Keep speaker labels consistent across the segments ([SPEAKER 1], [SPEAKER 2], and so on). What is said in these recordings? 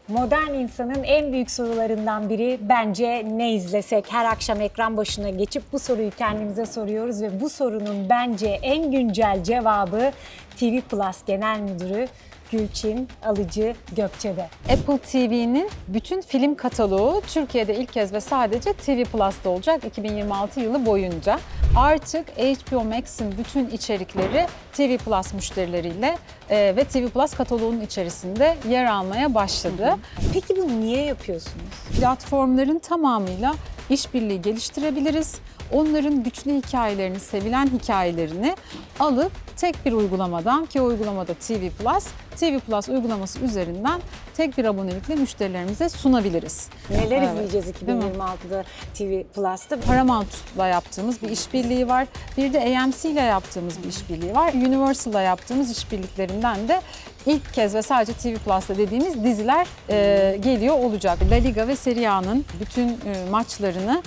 [SPEAKER 1] Modern insanın en büyük sorularından biri bence ne izlesek? Her akşam ekran başına geçip bu soruyu kendimize soruyoruz ve bu sorunun bence en güncel cevabı TV Plus Genel Müdürü Gülçin Alıcı Gökçe'de.
[SPEAKER 2] Apple TV'nin bütün film kataloğu Türkiye'de ilk kez ve sadece TV Plus'ta olacak 2026 yılı boyunca. Artık HBO Max'in bütün içerikleri TV Plus müşterileriyle ve TV Plus kataloğunun içerisinde yer almaya başladı.
[SPEAKER 1] Peki bunu niye yapıyorsunuz?
[SPEAKER 2] Platformların tamamıyla işbirliği geliştirebiliriz. Onların güçlü hikayelerini, sevilen hikayelerini alıp tek bir uygulamadan, ki o uygulamada TV Plus uygulaması üzerinden tek bir abonelikle müşterilerimize sunabiliriz.
[SPEAKER 1] Neler
[SPEAKER 2] Evet.
[SPEAKER 1] izleyeceğiz 2026'da TV Plus'ta?
[SPEAKER 2] Paramount'la yaptığımız bir işbirliği var. Bir de AMC ile yaptığımız bir işbirliği var. Universal'la yaptığımız işbirliklerinden de ilk kez ve sadece TV Plus'ta dediğimiz diziler geliyor olacak. La Liga ve Serie A'nın bütün maçlarını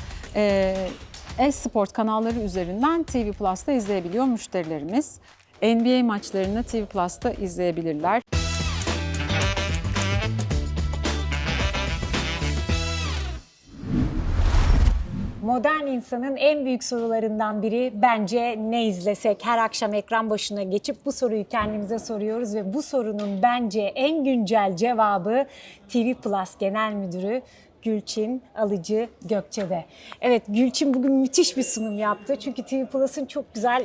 [SPEAKER 2] e-sport kanalları üzerinden TV Plus'ta izleyebiliyor müşterilerimiz. NBA maçlarını TV Plus'ta izleyebilirler.
[SPEAKER 1] Modern insanın en büyük sorularından biri bence ne izlesek? Her akşam ekran başına geçip bu soruyu kendimize soruyoruz ve bu sorunun bence en güncel cevabı TV Plus Genel Müdürü Gülçin Alıcı Gökçe'de. Evet, Gülçin bugün müthiş bir sunum yaptı. Çünkü TV Plus'ın çok güzel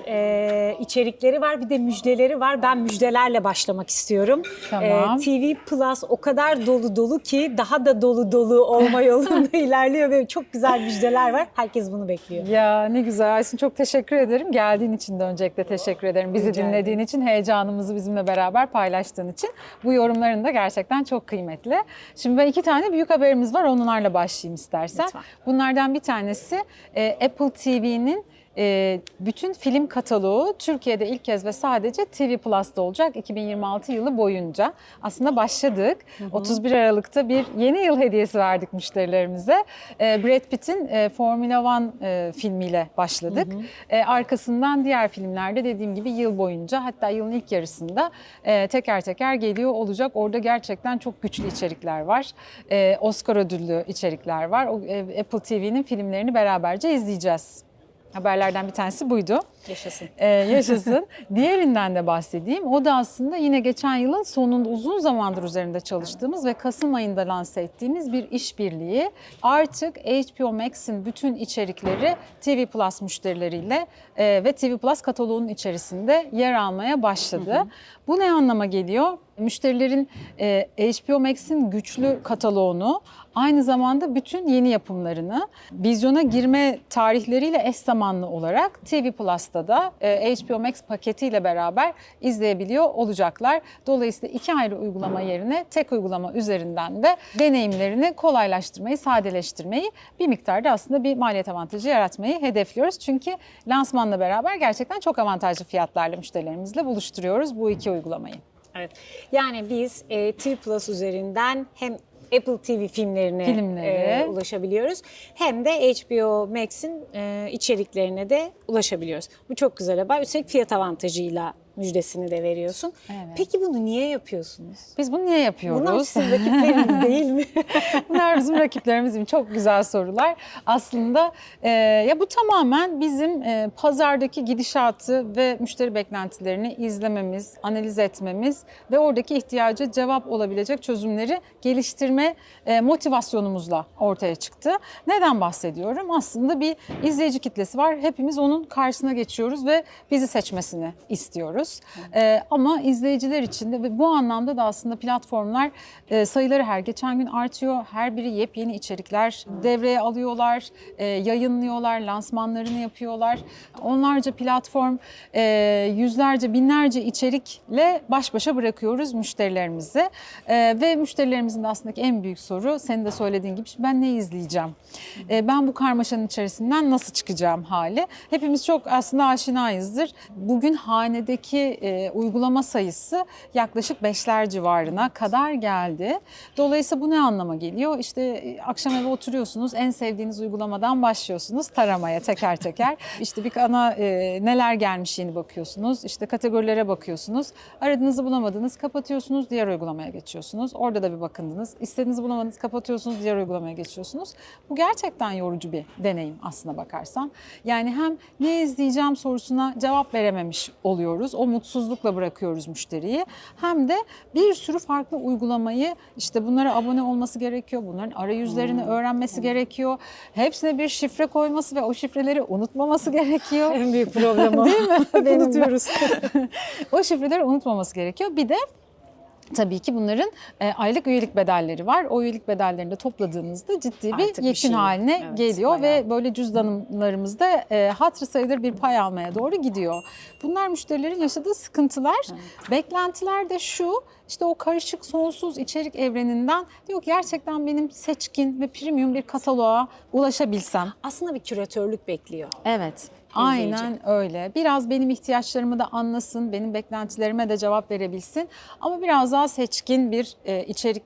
[SPEAKER 1] içerikleri var. Bir de müjdeleri var. Ben müjdelerle başlamak istiyorum.
[SPEAKER 2] Tamam.
[SPEAKER 1] TV Plus o kadar dolu dolu ki daha da dolu dolu olma yolunda ilerliyor ve çok güzel müjdeler var. Herkes bunu bekliyor.
[SPEAKER 2] Ya ne güzel Aysin, çok teşekkür ederim. Geldiğin için de öncelikle teşekkür ederim. Bizi
[SPEAKER 1] Rica
[SPEAKER 2] dinlediğin için, heyecanımızı bizimle beraber paylaştığın için. Bu yorumların da gerçekten çok kıymetli. Şimdi ben 2 tane büyük haberimiz var. Onlarla başlayayım istersen.
[SPEAKER 1] Lütfen.
[SPEAKER 2] Bunlardan bir tanesi Apple TV'nin bütün film kataloğu Türkiye'de ilk kez ve sadece TV Plus'ta olacak 2026 yılı boyunca. Aslında başladık. 31 Aralık'ta bir yeni yıl hediyesi verdik müşterilerimize. Brad Pitt'in Formula One filmiyle başladık. Arkasından diğer filmlerde dediğim gibi yıl boyunca, hatta yılın ilk yarısında teker teker geliyor olacak. Orada gerçekten çok güçlü içerikler var. Oscar ödüllü içerikler var. Apple TV'nin filmlerini beraberce izleyeceğiz. Haberlerden bir tanesi buydu.
[SPEAKER 1] Yaşasın.
[SPEAKER 2] Yaşasın. Diğerinden de bahsedeyim. O da aslında yine geçen yılın sonunda uzun zamandır üzerinde çalıştığımız ve Kasım ayında lanse ettiğimiz bir işbirliği. Artık HBO Max'in bütün içerikleri TV Plus müşterileriyle ve TV Plus kataloğunun içerisinde yer almaya başladı. Bu ne anlama geliyor? Müşterilerin HBO Max'in güçlü kataloğunu, aynı zamanda bütün yeni yapımlarını vizyona girme tarihleriyle eş zamanlı olarak TV Plus'ta da HBO Max paketiyle beraber izleyebiliyor olacaklar. Dolayısıyla 2 ayrı uygulama yerine tek uygulama üzerinden de deneyimlerini kolaylaştırmayı, sadeleştirmeyi, bir miktarda aslında bir maliyet avantajı yaratmayı hedefliyoruz. Çünkü lansmanla beraber gerçekten çok avantajlı fiyatlarla müşterilerimizle buluşturuyoruz bu 2 uygulamayı.
[SPEAKER 1] Evet. Yani biz TV Plus üzerinden hem Apple TV filmlerine ulaşabiliyoruz hem de HBO Max'in içeriklerine de ulaşabiliyoruz. Bu çok güzel haber. Üstelik fiyat avantajıyla müjdesini de veriyorsun.
[SPEAKER 2] Evet.
[SPEAKER 1] Peki bunu niye yapıyorsunuz?
[SPEAKER 2] Biz bunu niye yapıyoruz?
[SPEAKER 1] Bunlar sizin rakipleriniz değil mi?
[SPEAKER 2] Bunlar bizim rakiplerimiz değil mi? Çok güzel sorular. Aslında ya bu tamamen bizim pazardaki gidişatı ve müşteri beklentilerini izlememiz, analiz etmemiz ve oradaki ihtiyaca cevap olabilecek çözümleri geliştirme motivasyonumuzla ortaya çıktı. Neden bahsediyorum? Aslında bir izleyici kitlesi var. Hepimiz onun karşısına geçiyoruz ve bizi seçmesini istiyoruz. Ama izleyiciler için de ve bu anlamda da aslında platformlar sayıları her geçen gün artıyor. Her biri yepyeni içerikler devreye alıyorlar, yayınlıyorlar, lansmanlarını yapıyorlar. Onlarca platform, yüzlerce, binlerce içerikle baş başa bırakıyoruz müşterilerimizi. Ve müşterilerimizin de aslında en büyük soru, senin de söylediğin gibi, ben ne izleyeceğim? Ben bu karmaşanın içerisinden nasıl çıkacağım hali? Hepimiz çok aslında aşinayızdır. Bugün hanedeki Pazardaki uygulama sayısı yaklaşık 5'ler civarına kadar geldi. Dolayısıyla bu ne anlama geliyor? İşte akşam eve oturuyorsunuz, en sevdiğiniz uygulamadan başlıyorsunuz taramaya teker teker. İşte bir ana neler gelmiş yeni bakıyorsunuz, işte kategorilere bakıyorsunuz. Aradığınızı bulamadınız, kapatıyorsunuz, diğer uygulamaya geçiyorsunuz. Orada da bir bakındınız. İstediğinizi bulamadınız, kapatıyorsunuz, diğer uygulamaya geçiyorsunuz. Bu gerçekten yorucu bir deneyim aslına bakarsan. Yani hem ne izleyeceğim sorusuna cevap verememiş oluyoruz. O mutsuzlukla bırakıyoruz müşteriyi. Hem de bir sürü farklı uygulamayı, işte bunlara abone olması gerekiyor. Bunların arayüzlerini öğrenmesi gerekiyor. Hepsine bir şifre koyması ve o şifreleri unutmaması gerekiyor.
[SPEAKER 1] En büyük problem o.
[SPEAKER 2] Değil mi? Benim
[SPEAKER 1] Unutuyoruz.
[SPEAKER 2] O şifreleri unutmaması gerekiyor. Bir de tabii ki bunların aylık üyelik bedelleri var. O üyelik bedellerini de topladığınızda ciddi bir
[SPEAKER 1] Artık bir
[SPEAKER 2] yekün
[SPEAKER 1] şey.
[SPEAKER 2] haline
[SPEAKER 1] Evet,
[SPEAKER 2] geliyor
[SPEAKER 1] bayağı.
[SPEAKER 2] ve böyle cüzdanlarımızda hatırı sayılır bir pay almaya doğru gidiyor. Bunlar müşterilerin yaşadığı sıkıntılar. Beklentiler de şu, işte o karışık sonsuz içerik evreninden diyor ki gerçekten benim seçkin ve premium bir kataloğa ulaşabilsem.
[SPEAKER 1] Aslında bir küratörlük bekliyor.
[SPEAKER 2] Evet. Aynen öyle. Biraz benim ihtiyaçlarımı da anlasın, benim beklentilerime de cevap verebilsin. Ama biraz daha seçkin bir içerik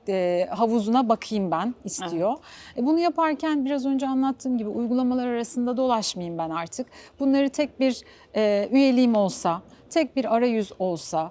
[SPEAKER 2] havuzuna bakayım ben istiyor. Evet. Bunu yaparken biraz önce anlattığım gibi uygulamalar arasında dolaşmayayım ben artık. Bunları tek bir üyeliğim olsa, tek bir arayüz olsa,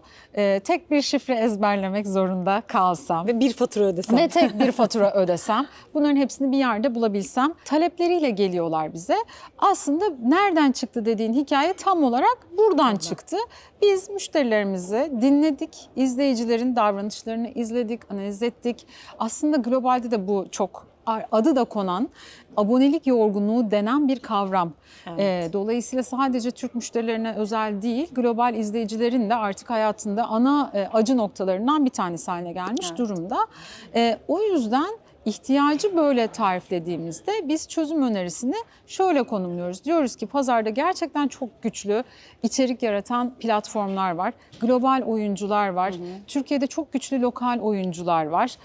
[SPEAKER 2] tek bir şifre ezberlemek zorunda kalsam
[SPEAKER 1] Ve bir fatura ödesem.
[SPEAKER 2] ve tek bir fatura ödesem, bunların hepsini bir yerde bulabilsem, talepleriyle geliyorlar bize. Aslında nereden çıktı dediğin hikaye tam olarak buradan çıktı. Biz müşterilerimizi dinledik, izleyicilerin davranışlarını izledik, analiz ettik. Aslında globalde de bu çok adı da konan abonelik yorgunluğu denen bir kavram.
[SPEAKER 1] Evet.
[SPEAKER 2] Dolayısıyla sadece Türk müşterilerine özel değil, global izleyicilerin de artık hayatında ana acı noktalarından bir tanesi haline gelmiş durumda. O yüzden ihtiyacı böyle tariflediğimizde biz çözüm önerisini şöyle konumluyoruz. Diyoruz ki pazarda gerçekten çok güçlü içerik yaratan platformlar var. Global oyuncular var. Türkiye'de çok güçlü lokal oyuncular var.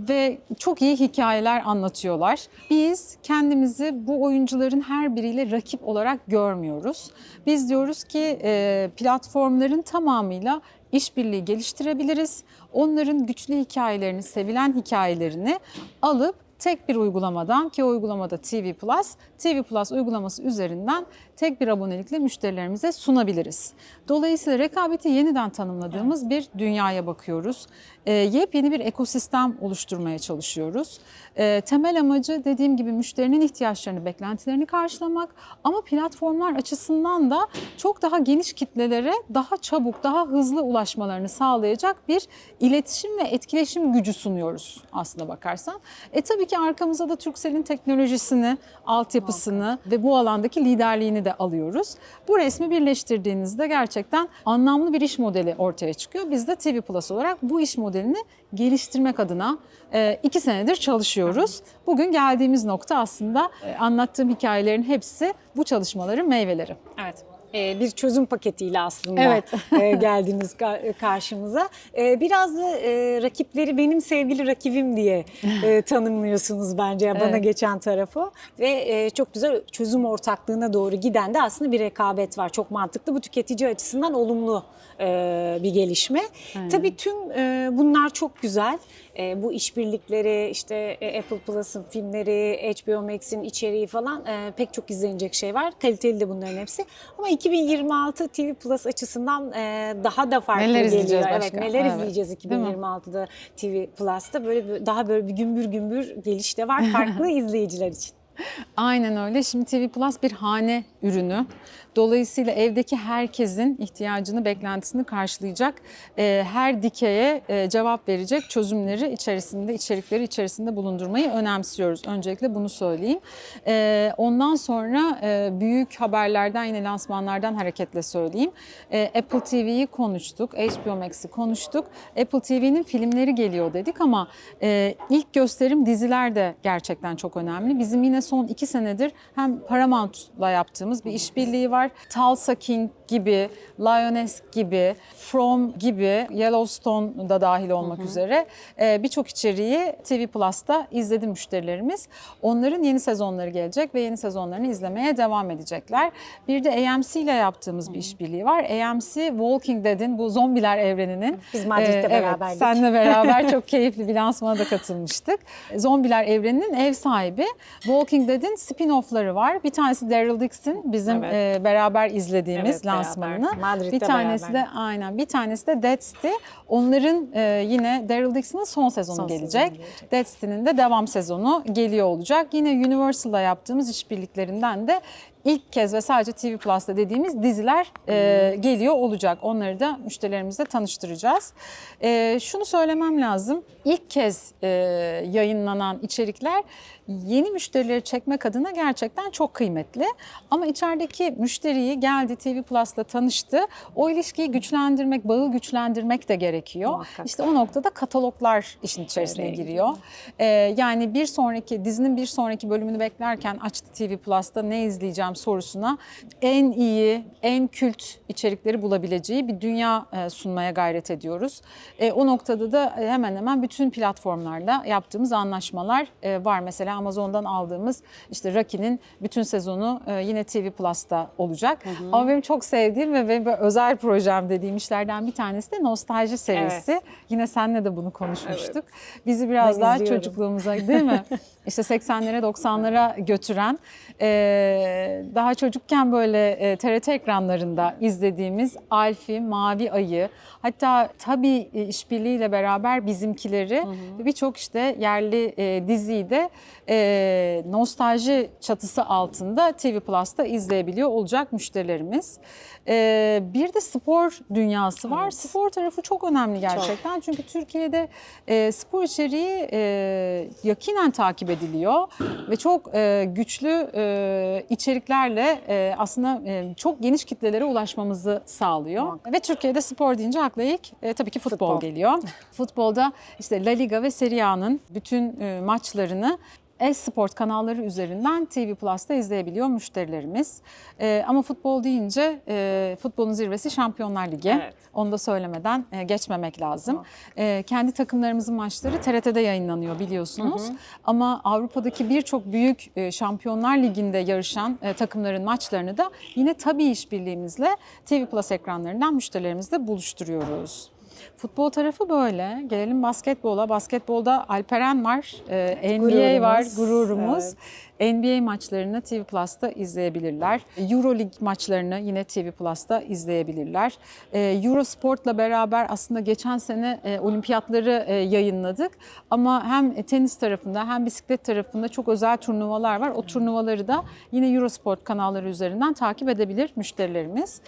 [SPEAKER 2] Ve çok iyi hikayeler anlatıyorlar. Biz kendimizi bu oyuncuların her biriyle rakip olarak görmüyoruz. Biz diyoruz ki platformların tamamıyla işbirliği geliştirebiliriz. Onların güçlü hikayelerini, sevilen hikayelerini alıp tek bir uygulamadan, ki o uygulamada TV Plus uygulaması üzerinden tek bir abonelikle müşterilerimize sunabiliriz. Dolayısıyla rekabeti yeniden tanımladığımız bir dünyaya bakıyoruz. Yepyeni bir ekosistem oluşturmaya çalışıyoruz. Temel amacı dediğim gibi müşterinin ihtiyaçlarını, beklentilerini karşılamak ama platformlar açısından da çok daha geniş kitlelere daha çabuk, daha hızlı ulaşmalarını sağlayacak bir iletişim ve etkileşim gücü sunuyoruz aslına bakarsan. Tabii ki arkamıza da Turkcell'in teknolojisini, altyapısını ve bu alandaki liderliğini de alıyoruz. Bu resmi birleştirdiğinizde gerçekten anlamlı bir iş modeli ortaya çıkıyor. Biz de TV Plus olarak bu iş modelini geliştirmek adına 2 senedir çalışıyoruz. Bugün geldiğimiz nokta aslında anlattığım hikayelerin hepsi bu çalışmaların meyveleri.
[SPEAKER 1] Evet. Bir çözüm paketiyle aslında
[SPEAKER 2] Evet.
[SPEAKER 1] geldiniz karşımıza. Biraz da rakipleri benim sevgili rakibim diye tanımlıyorsunuz bence bana
[SPEAKER 2] Evet. geçen
[SPEAKER 1] tarafı. Ve çok güzel çözüm ortaklığına doğru giden de aslında bir rekabet var. Çok mantıklı. Bu tüketici açısından olumlu bir gelişme. Tabii tüm bunlar çok güzel. Bu işbirlikleri, işte Apple Plus'ın filmleri, HBO Max'in içeriği falan pek çok izlenecek şey var. Kaliteli de bunların hepsi. Ama 2026 TV Plus açısından daha da farklı
[SPEAKER 2] Neler
[SPEAKER 1] geliyor.
[SPEAKER 2] izleyeceğiz
[SPEAKER 1] Evet,
[SPEAKER 2] başka?
[SPEAKER 1] neler
[SPEAKER 2] Evet.
[SPEAKER 1] izleyeceğiz
[SPEAKER 2] Değil mi?
[SPEAKER 1] 2026'da TV Plus'ta daha böyle bir gümbür gümbür geliş de var farklı izleyiciler için.
[SPEAKER 2] Aynen öyle. Şimdi TV Plus bir hane ürünü. Dolayısıyla evdeki herkesin ihtiyacını, beklentisini karşılayacak, her dikeye cevap verecek çözümleri içerikleri içerisinde bulundurmayı önemsiyoruz. Öncelikle bunu söyleyeyim. Ondan sonra büyük haberlerden, yine lansmanlardan hareketle söyleyeyim. Apple TV'yi konuştuk, HBO Max'i konuştuk. Apple TV'nin filmleri geliyor dedik ama ilk gösterim diziler de gerçekten çok önemli. Bizim yine son 2 senedir hem Paramount'la yaptığımız bir işbirliği var. Tulsa King gibi, Lioness gibi, From gibi, Yellowstone da dahil olmak üzere birçok içeriği TV Plus'ta izledi müşterilerimiz. Onların yeni sezonları gelecek ve yeni sezonlarını izlemeye devam edecekler. Bir de AMC ile yaptığımız bir işbirliği var. AMC, Walking Dead'in bu zombiler evreninin.
[SPEAKER 1] Biz Madrid'de beraberdik.
[SPEAKER 2] Evet, seninle beraber çok keyifli bir lansmana da katılmıştık. Zombiler evreninin ev sahibi. Walking Dead'in spin-off'ları var. Bir tanesi Daryl Dixon, bizim beraber izlediğimiz
[SPEAKER 1] Evet,
[SPEAKER 2] lansmanını.
[SPEAKER 1] beraber. Madrid'de
[SPEAKER 2] Bir tanesi
[SPEAKER 1] beraber.
[SPEAKER 2] de aynen. Bir tanesi de Dead City. Onların yine Daryl Dixon'ın son sezonu gelecek. Dead City'nin de devam sezonu geliyor olacak. Yine Universal'la yaptığımız işbirliklerinden de İlk kez ve sadece TV Plus'ta dediğimiz diziler geliyor olacak. Onları da müşterilerimizle tanıştıracağız. Şunu söylemem lazım. İlk kez yayınlanan içerikler yeni müşterileri çekmek adına gerçekten çok kıymetli. Ama içerideki müşteriyi geldi TV Plus'la tanıştı. O ilişkiyi güçlendirmek, bağı güçlendirmek de gerekiyor.
[SPEAKER 1] Muhakkak.
[SPEAKER 2] İşte o noktada kataloglar işin içerisine giriyor. Yani dizinin bir sonraki bölümünü beklerken açtı TV Plus'ta ne izleyeceğim sorusuna en iyi, en kült içerikleri bulabileceği bir dünya sunmaya gayret ediyoruz. O noktada da hemen hemen bütün platformlarla yaptığımız anlaşmalar var. Mesela Amazon'dan aldığımız işte Rocky'nin bütün sezonu yine TV Plus'ta olacak. Ama benim çok sevdiğim ve benim özel projem dediğim işlerden bir tanesi de Nostalji serisi.
[SPEAKER 1] Evet.
[SPEAKER 2] Yine seninle de bunu konuşmuştuk. Bizi biraz
[SPEAKER 1] Ben
[SPEAKER 2] daha
[SPEAKER 1] izliyorum.
[SPEAKER 2] çocukluğumuza, değil mi? İşte 80'lere 90'lara götüren, daha çocukken böyle TRT ekranlarında izlediğimiz Alf'i, Mavi Ayı, hatta tabii işbirliğiyle beraber Bizimkileri ve birçok işte yerli diziyi de nostalji çatısı altında TV Plus'ta izleyebiliyor olacak müşterilerimiz. Bir de spor dünyası var. Evet. Spor tarafı çok önemli gerçekten. Çok. Çünkü Türkiye'de spor içeriği yakinen takip ediliyor ve çok güçlü içeriklerle aslında çok geniş kitlelere ulaşmamızı sağlıyor. Ve Türkiye'de spor deyince akla ilk tabii ki futbol geliyor. Futbolda işte La Liga ve Serie A'nın bütün maçlarını e-sport kanalları üzerinden TV Plus'ta izleyebiliyor müşterilerimiz. Ama futbol deyince futbolun zirvesi Şampiyonlar Ligi. Evet. Onu da söylemeden geçmemek lazım. Kendi takımlarımızın maçları TRT'de yayınlanıyor biliyorsunuz. Ama Avrupa'daki birçok büyük Şampiyonlar Ligi'nde yarışan takımların maçlarını da yine tabii işbirliğimizle TV Plus ekranlarından müşterilerimizle buluşturuyoruz. Futbol tarafı böyle. Gelelim basketbola. Basketbolda Alperen var, NBA var, gururumuz. Evet. NBA maçlarını TV Plus'ta izleyebilirler. Euroleague maçlarını yine TV Plus'ta izleyebilirler. Eurosport'la beraber aslında geçen sene olimpiyatları yayınladık. Ama hem tenis tarafında hem bisiklet tarafında çok özel turnuvalar var. O turnuvaları da yine Eurosport kanalları üzerinden takip edebilir müşterilerimiz.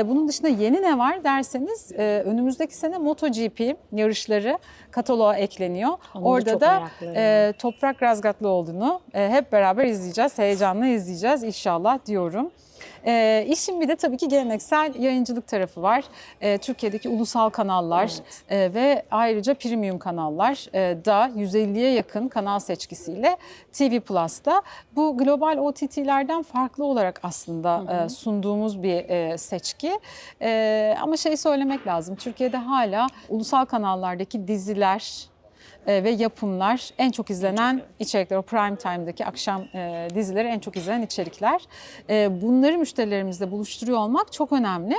[SPEAKER 2] Bunun dışında yeni ne var derseniz önümüzdeki sene MotoGP yarışları kataloğa ekleniyor. Orada da Toprak Razgatlıoğlu'nu hep beraber izleyeceğiz. Heyecanla izleyeceğiz inşallah diyorum. İşin bir de tabii ki geleneksel yayıncılık tarafı var. Türkiye'deki ulusal kanallar ve ayrıca premium kanallar da 150'ye yakın kanal seçkisiyle TV Plus'ta bu global OTT'lerden farklı olarak aslında sunduğumuz bir seçki. Ama söylemek lazım. Türkiye'de hala ulusal kanallardaki diziler ve yapımlar en çok izlenen içerikler. O prime time'daki akşam dizileri en çok izlenen içerikler. Bunları müşterilerimizle buluşturuyor olmak çok önemli.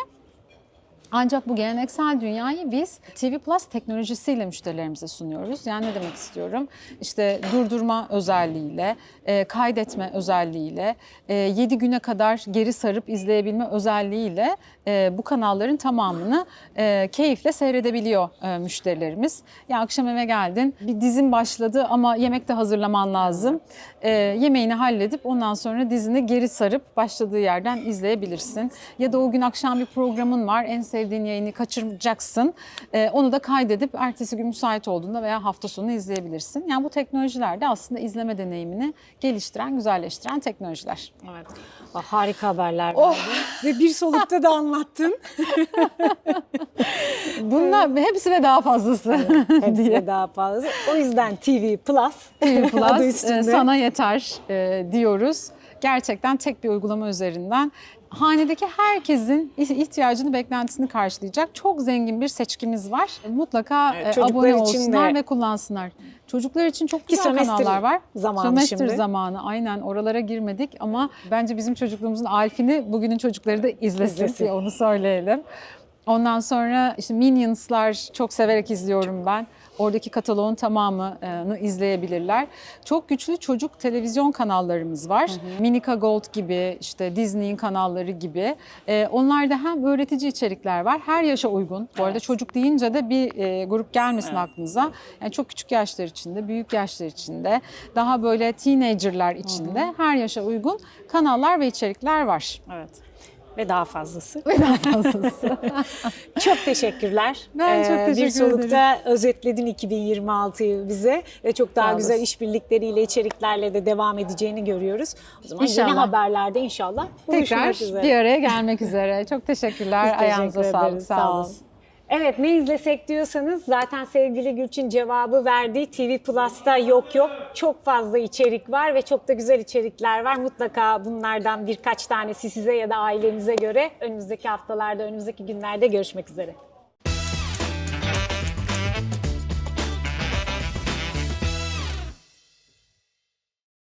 [SPEAKER 2] Ancak bu geleneksel dünyayı biz TV Plus teknolojisiyle müşterilerimize sunuyoruz. Yani ne demek istiyorum? İşte durdurma özelliğiyle, kaydetme özelliğiyle, 7 güne kadar geri sarıp izleyebilme özelliğiyle bu kanalların tamamını keyifle seyredebiliyor müşterilerimiz. Ya akşam eve geldin, bir dizin başladı ama yemek de hazırlaman lazım. Yemeğini halledip ondan sonra dizini geri sarıp başladığı yerden izleyebilirsin. Ya da o gün akşam bir programın var, en sevdiğin yayını kaçıracaksın. Onu da kaydedip ertesi gün müsait olduğunda veya hafta sonu izleyebilirsin. Yani bu teknolojiler de aslında izleme deneyimini geliştiren, güzelleştiren teknolojiler.
[SPEAKER 1] Evet. Harika haberler verdin. Ve bir solukta da anlattın.
[SPEAKER 2] Bunlar hepsi ve daha fazlası.
[SPEAKER 1] Evet, hepsi ve daha fazlası. O yüzden TV Plus
[SPEAKER 2] sana yeter diyoruz. Gerçekten tek bir uygulama üzerinden hanedeki herkesin ihtiyacını, beklentisini karşılayacak çok zengin bir seçkimiz var. Mutlaka
[SPEAKER 1] çocuklar
[SPEAKER 2] abone
[SPEAKER 1] için
[SPEAKER 2] olsunlar
[SPEAKER 1] de-
[SPEAKER 2] ve kullansınlar. Çocuklar için çok güzel
[SPEAKER 1] sömestr
[SPEAKER 2] kanallar var.
[SPEAKER 1] zamanı
[SPEAKER 2] Sömestr
[SPEAKER 1] şimdi.
[SPEAKER 2] zamanı, aynen, oralara girmedik ama bence bizim çocukluğumuzun Alf'ini bugünün çocukları da izlesin diye onu söyleyelim. Ondan sonra işte Minions'lar çok severek izliyorum ben. Oradaki kataloğun tamamını izleyebilirler. Çok güçlü çocuk televizyon kanallarımız var. Minika Gold gibi, işte Disney'in kanalları gibi. Onlarda hem öğretici içerikler var, her yaşa uygun. Bu arada çocuk deyince de bir grup gelmesin aklınıza. Yani çok küçük yaşlar içinde, büyük yaşlar içinde, daha böyle teenager'lar içinde her yaşa uygun kanallar ve içerikler var.
[SPEAKER 1] Evet. Ve daha fazlası.
[SPEAKER 2] Ve daha fazlası.
[SPEAKER 1] Çok teşekkürler.
[SPEAKER 2] Ben çok teşekkür
[SPEAKER 1] Bir solukta özetledin 2026'yı bize ve çok daha
[SPEAKER 2] Sağ
[SPEAKER 1] güzel
[SPEAKER 2] olasın.
[SPEAKER 1] işbirlikleriyle, içeriklerle de devam edeceğini görüyoruz. O zaman yeni
[SPEAKER 2] İnşallah.
[SPEAKER 1] haberlerde inşallah
[SPEAKER 2] Tekrar
[SPEAKER 1] buluşmak üzere.
[SPEAKER 2] bir araya gelmek üzere. Çok teşekkürler.
[SPEAKER 1] Biz
[SPEAKER 2] Ayağınıza
[SPEAKER 1] teşekkür
[SPEAKER 2] sağlık.
[SPEAKER 1] ederiz.
[SPEAKER 2] Sağ
[SPEAKER 1] olun.
[SPEAKER 2] olun.
[SPEAKER 1] Evet, ne izlesek diyorsanız zaten sevgili Gülçin cevabı verdi. TV Plus'ta yok. Çok fazla içerik var ve çok da güzel içerikler var. Mutlaka bunlardan birkaç tanesi size ya da ailenize göre önümüzdeki haftalarda, önümüzdeki günlerde görüşmek üzere.